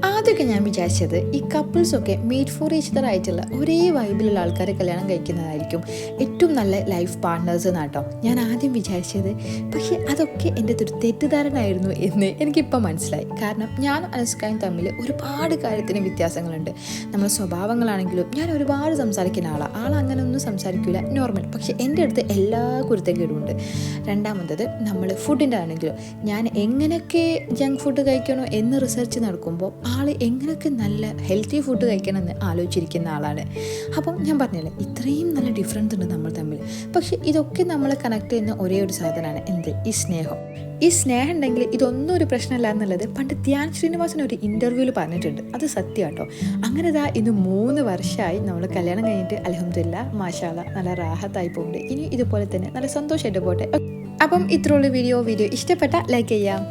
ആദ്യമൊക്കെ ഞാൻ വിചാരിച്ചത് ഈ കപ്പിൾസൊക്കെ മെയ്ഡ് ഫോർ ഈച്ച് അതർ ആയിട്ടുള്ള ഒരേ വൈബിലുള്ള ആൾക്കാരെ കല്യാണം കഴിക്കുന്നതായിരിക്കും ഏറ്റവും നല്ല ലൈഫ് പാർട്ട്നേഴ്സ് എന്നാട്ടോ ഞാൻ ആദ്യം വിചാരിച്ചത്. പക്ഷേ അതൊക്കെ എൻ്റെ ഒരു തെറ്റിദ്ധാരണയായിരുന്നു എന്ന് എനിക്കിപ്പോൾ മനസ്സിലായി. കാരണം ഞാനും അനുഷ്കയും തമ്മിൽ ഒരുപാട് കാര്യത്തിന് വ്യത്യാസങ്ങളുണ്ട്. നമ്മുടെ സ്വഭാവങ്ങളാണെങ്കിലും ഞാൻ ഒരുപാട് സംസാരിക്കുന്ന ആൾ അങ്ങനെ ഒന്നും സംസാരിക്കില്ല, നോർമൽ. പക്ഷേ എൻ്റെ അടുത്ത് എല്ലാ കുരുത്തക്കേടുമുണ്ട്. രണ്ടാമത്തത് നമ്മൾ ഫുഡിൻ്റെ ആണെങ്കിലും ഞാൻ എങ്ങനെയൊക്കെ ജങ്ക് ഫുഡ് കഴിക്കണോ എന്ന് റിസർച്ച് നടക്കുമ്പോൾ ആൾ എങ്ങനെയൊക്കെ നല്ല ഹെൽത്തി ഫുഡ് കഴിക്കണമെന്ന് ആലോചിച്ചിരിക്കുന്ന ആളാണ്. അപ്പം ഞാൻ പറഞ്ഞില്ലേ, ഇത്രയും നല്ല ഡിഫറൻസ് ഉണ്ട് നമ്മൾ തമ്മിൽ. പക്ഷെ ഇതൊക്കെ നമ്മളെ കണക്ട് ചെയ്യുന്ന ഒരേ ഒരു സാധനമാണ് എന്ത്? ഈ സ്നേഹം. ഈ സ്നേഹം ഉണ്ടെങ്കിൽ ഇതൊന്നും ഒരു പ്രശ്നമല്ല എന്നുള്ളത് പണ്ട് ധ്യാൻ ശ്രീനിവാസൻ ഒരു ഇൻ്റർവ്യൂവിൽ പറഞ്ഞിട്ടുണ്ട്. അത് സത്യം കേട്ടോ. അങ്ങനെ ഇന്ന് 3 വർഷമായി നമ്മൾ കല്യാണം കഴിഞ്ഞിട്ട് അൽഹംദുലില്ലാഹ് മാഷാ അല്ലാഹ് നല്ല റാഹത്തായി പോകുന്നുണ്ട്. ഇനി ഇതുപോലെ തന്നെ നല്ല സന്തോഷമായിട്ട് പോട്ടെ. അപ്പം ഇത്രയുള്ള വീഡിയോ ഇഷ്ടപ്പെട്ട ലൈക്ക് ചെയ്യാം.